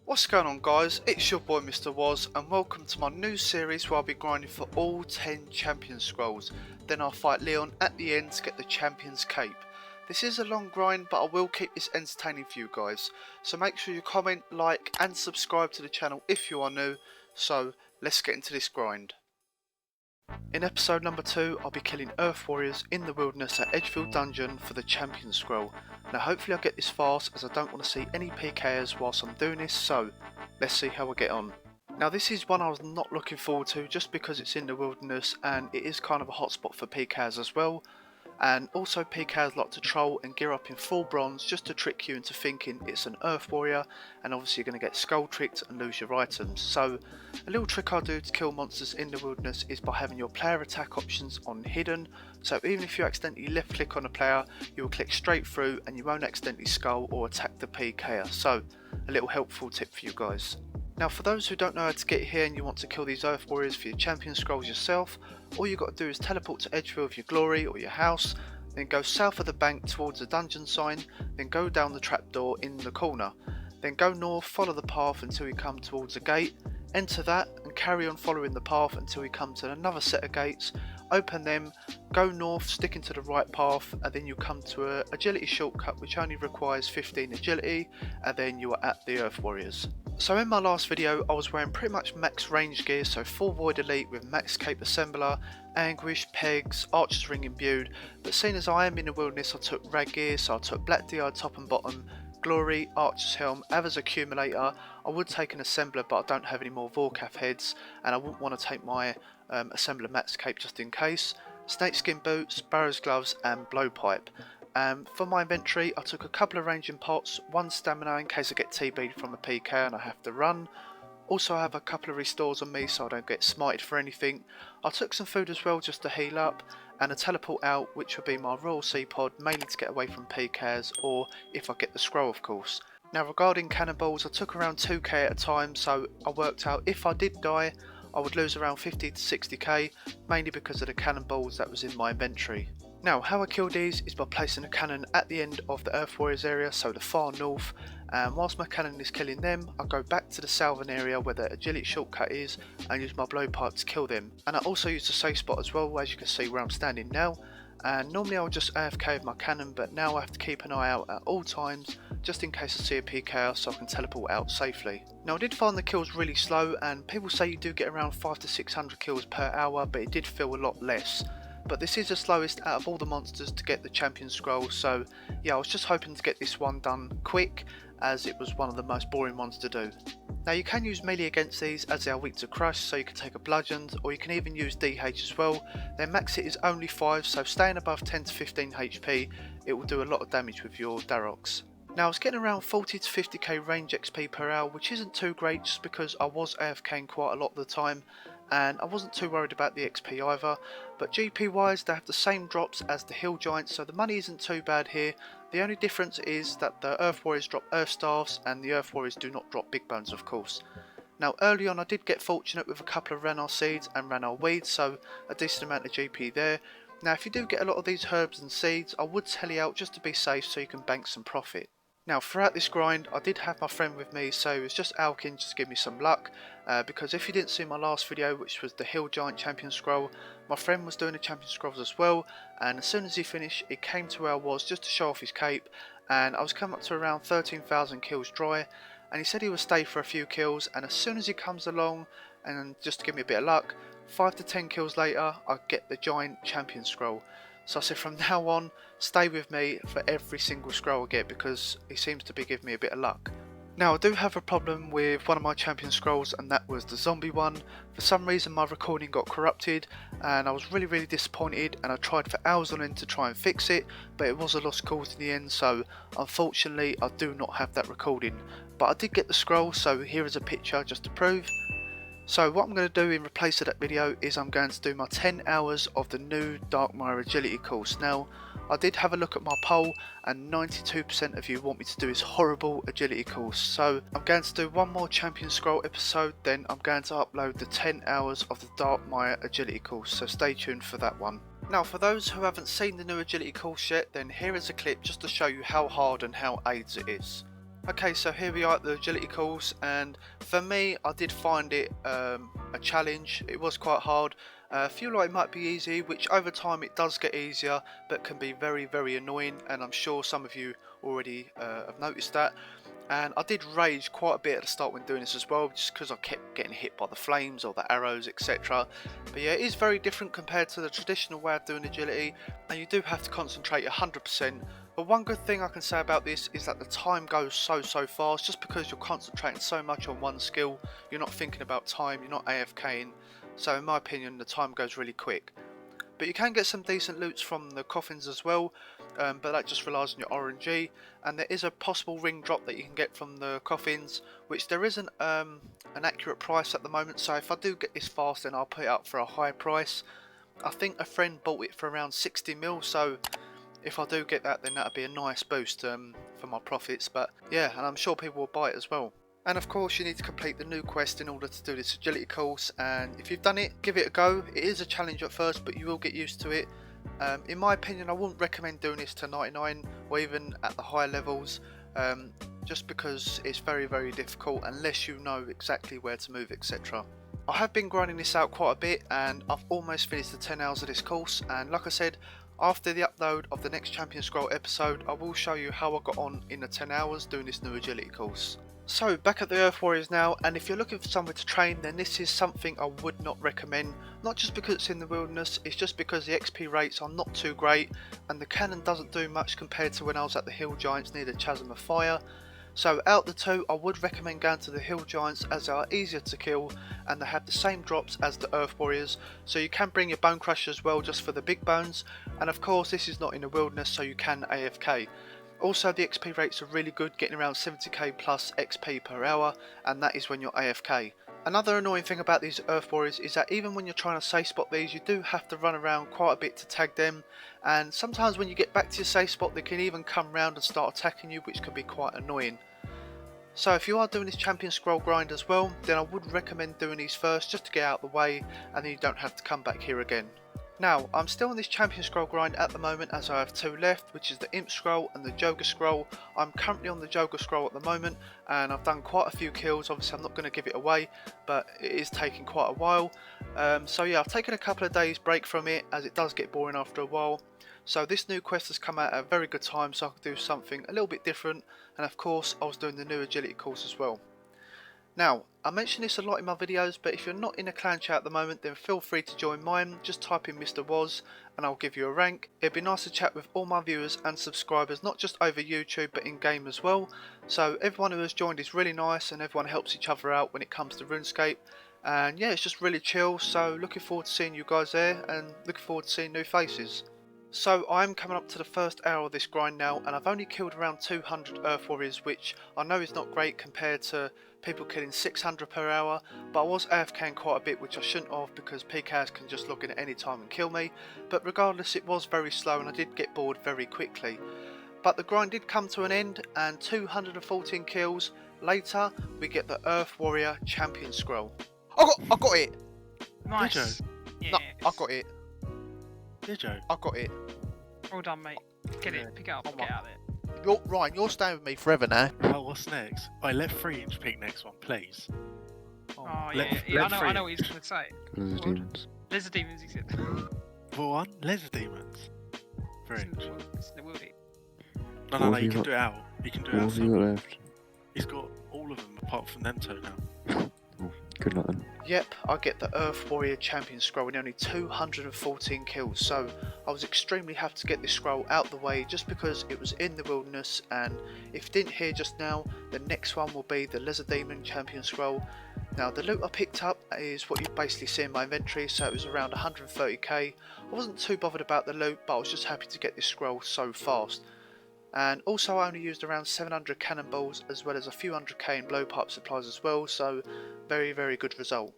What's going on, guys? It's your boy Mr. Woz, and welcome to my new series where I'll be grinding for all 10 champion scrolls. Then I'll fight Leon at the end to get the champion's cape. This is a long grind, but I will keep this entertaining for you guys. So make sure you comment, like and subscribe to the channel if you are new. So let's get into this grind. In episode number 2, I'll be killing Earth Warriors in the wilderness at Edgefield Dungeon for the champion scroll. Now hopefully I'll get this fast, as I don't want to see any PKs whilst I'm doing this, so let's see how I get on. Now this is one I was not looking forward to just because it's in the wilderness and it is kind of a hotspot for PKs as well. And also PKs like to troll and gear up in full bronze just to trick you into thinking it's an Earth Warrior, and obviously you're going to get skull tricked and lose your items. So a little trick I do to kill monsters in the wilderness is by having your player attack options on hidden. So even if you accidentally left click on a player, you will click straight through and you won't accidentally skull or attack the PKer. So a little helpful tip for you guys. Now for those who don't know how to get here and you want to kill these Earth Warriors for your champion scrolls yourself, all you got to do is teleport to Edgefield with your glory or your house, then go south of the bank towards the dungeon sign, then go down the trapdoor in the corner, then go north, follow the path until you come towards a gate, enter that and carry on following the path until you come to another set of gates, open them, go north sticking to the right path, and then you come to a agility shortcut which only requires 15 agility, and then you are at the Earth Warriors. So in my last video I was wearing pretty much max range gear, so full void elite with max cape assembler, anguish, pegs, archer's ring imbued, but seeing as I am in the wilderness I took rag gear, so I took black DI top and bottom, glory, archer's helm, Aver's accumulator. I would take an assembler but I don't have any more Vorkath heads, and I wouldn't want to take my assembler max cape just in case, snakeskin boots, barrow's gloves and blowpipe. For my inventory I took a couple of ranging pots, one stamina in case I get TB'd from a PK and I have to run. Also I have a couple of restores on me so I don't get smited for anything. I took some food as well just to heal up, and a teleport out which will be my Royal Sea Pod, mainly to get away from PKs or if I get the scroll of course. Now regarding cannonballs, I took around 2k at a time, so I worked out if I did die I would lose around 50 to 60k, mainly because of the cannonballs that was in my inventory. Now how I kill these is by placing a cannon at the end of the Earth Warriors area, so the far north, and whilst my cannon is killing them I go back to the southern area where the agility shortcut is and use my blowpipe to kill them. And I also use the safe spot as well, as you can see where I'm standing now, and normally I'll just AFK with my cannon, but now I have to keep an eye out at all times just in case I see a PK so I can teleport out safely. Now I did find the kills really slow, and people say you do get around 500 to 600 kills per hour, but it did feel a lot less. But this is the slowest out of all the monsters to get the champion scroll, so yeah, I was just hoping to get this one done quick as it was one of the most boring ones to do. Now you can use melee against these as they are weak to crush, so you can take a bludgeoned or you can even use DH as well. Their max hit is only 5, so staying above 10 to 15 HP it will do a lot of damage with your Darox. Now I was getting around 40 to 50k range XP per hour, which isn't too great just because I was AFKing quite a lot of the time and I wasn't too worried about the XP either, but GP wise they have the same drops as the Hill Giants, so the money isn't too bad here. The only difference is that the Earth Warriors drop Earth Staffs and the Earth Warriors do not drop Big Bones of course. Now early on I did get fortunate with a couple of Ranarr Seeds and Ranarr Weeds, so a decent amount of GP there. Now if you do get a lot of these herbs and seeds I would tele out just to be safe so you can bank some profit. Now throughout this grind I did have my friend with me, so it was just alking just to give me some luck, because if you didn't see my last video which was the Hill Giant champion scroll, my friend was doing the champion scrolls as well, and as soon as he finished he came to where I was just to show off his cape, and I was coming up to around 13,000 kills dry, and he said he would stay for a few kills, and as soon as he comes along and just to give me a bit of luck, 5 to 10 kills later I get the giant champion scroll. So I said from now on, stay with me for every single scroll I get because he seems to be giving me a bit of luck. Now I do have a problem with one of my champion scrolls, and that was the zombie one. For some reason my recording got corrupted and I was really disappointed, and I tried for hours on end to try and fix it, but it was a lost cause in the end, so unfortunately I do not have that recording. But I did get the scroll, so here is a picture just to prove. So what I'm going to do in replace of that video is I'm going to do my 10 hours of the new Darkmire agility course. Now I did have a look at my poll and 92% of you want me to do this horrible agility course. So I'm going to do one more champion scroll episode, then I'm going to upload the 10 hours of the Darkmire agility course, so stay tuned for that one. Now for those who haven't seen the new agility course yet, then here is a clip just to show you how hard and how AIDS it is. Okay, so here we are at the agility course, and for me, I did find it a challenge. It was quite hard. I feel like it might be easy, which over time it does get easier, but can be very, very annoying, and I'm sure some of you already have noticed that. And I did rage quite a bit at the start when doing this as well, just because I kept getting hit by the flames or the arrows, etc. But yeah, it is very different compared to the traditional way of doing agility, and you do have to concentrate 100%. But one good thing I can say about this is that the time goes so fast, just because you're concentrating so much on one skill. You're not thinking about time, you're not AFKing, so in my opinion the time goes really quick. But you can get some decent loots from the coffins as well, but that just relies on your RNG, and there is a possible ring drop that you can get from the coffins, which there isn't an accurate price at the moment, so if I do get this fast then I'll put it up for a high price. I think a friend bought it for around 60 mil, so if I do get that then that'll be a nice boost for my profits. But yeah, and I'm sure people will buy it as well. And of course you need to complete the new quest in order to do this agility course, and if you've done it, give it a go. It is a challenge at first, but you will get used to it. In my opinion, I wouldn't recommend doing this to 99 or even at the higher levels, just because it's very difficult unless you know exactly where to move, etc. I have been grinding this out quite a bit, and I've almost finished the 10 hours of this course, and like I said, after the upload of the next Champion Scroll episode, I will show you how I got on in the 10 hours doing this new agility course. So back at the Earth Warriors now, and if you're looking for somewhere to train, then this is something I would not recommend. Not just because it's in the wilderness, it's just because the XP rates are not too great, and the cannon doesn't do much compared to when I was at the Hill Giants near the Chasm of Fire. So out the two, I would recommend going to the Hill Giants, as they are easier to kill and they have the same drops as the Earth Warriors, so you can bring your Bone Crusher as well just for the big bones, and of course this is not in the wilderness, so you can AFK. Also the XP rates are really good, getting around 70k plus XP per hour, and that is when you're AFK. Another annoying thing about these Earth Warriors is that even when you're trying to safe spot these, you do have to run around quite a bit to tag them, and sometimes when you get back to your safe spot they can even come round and start attacking you, which can be quite annoying. So if you are doing this Champion Scroll grind as well, then I would recommend doing these first just to get out of the way, and then you don't have to come back here again. Now, I'm still on this Champion Scroll grind at the moment, as I have two left, which is the Imp Scroll and the Joker Scroll. I'm currently on the Joker Scroll at the moment, and I've done quite a few kills. Obviously I'm not going to give it away, but it is taking quite a while. So yeah, I've taken a couple of days break from it, as it does get boring after a while. So this new quest has come out at a very good time, so I could do something a little bit different, and of course I was doing the new agility course as well. Now, I mention this a lot in my videos, but if you're not in a clan chat at the moment, then feel free to join mine. Just type in Mr. Was and I'll give you a rank. It'd be nice to chat with all my viewers and subscribers, not just over YouTube but in game as well. So everyone who has joined is really nice, and everyone helps each other out when it comes to RuneScape. And yeah, it's just really chill, so looking forward to seeing you guys there, and looking forward to seeing new faces. So I'm coming up to the first hour of this grind now, and I've only killed around 200 Earth Warriors, which I know is not great compared to people killing 600 per hour, but I was AFKing quite a bit, which I shouldn't have, because PKs can just log in at any time and kill me. But regardless, it was very slow and I did get bored very quickly. But the grind did come to an end, and 214 kills later we get the Earth Warrior Champion Scroll. I got it! Nice. Yes. No, I got it. Did you? I got it. Well done, mate. Get it, pick it up, get out of there. Ryan, you're staying with me forever now. Oh, what's next? Alright, let 3-inch pick next one, please. Oh, let yeah, I know what he's going to say. Lizard demons. Lizard demons, he said. What one? Laser demons. 3-inch. It's in the wildy. No, you can do it out. You can do it What out. have you got left? He's got all of them apart from them two now. Oh, good luck then. Yep, I get the Earth Warrior Champion Scroll with only 214 kills, so I was extremely happy to get this scroll out the way, just because it was in the wilderness. And if you didn't hear just now, the next one will be the Lizard Demon Champion Scroll. Now the loot I picked up is what you basically see in my inventory, so it was around 130k. I wasn't too bothered about the loot, but I was just happy to get this scroll so fast. And also I only used around 700 cannonballs, as well as a few 100k in blowpipe supplies as well, so very good result.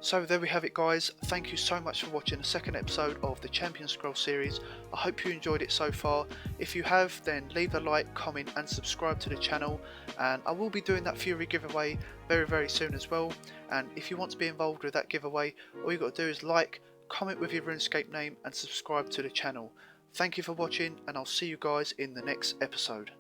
So there we have it, guys. Thank you so much for watching the second episode of the Champion Scroll series. I hope you enjoyed it so far. If you have, then leave a like, comment and subscribe to the channel, and I will be doing that Fury giveaway very soon as well. And if you want to be involved with that giveaway, all you got to do is like, comment with your RuneScape name and subscribe to the channel. Thank you for watching, and I'll see you guys in the next episode.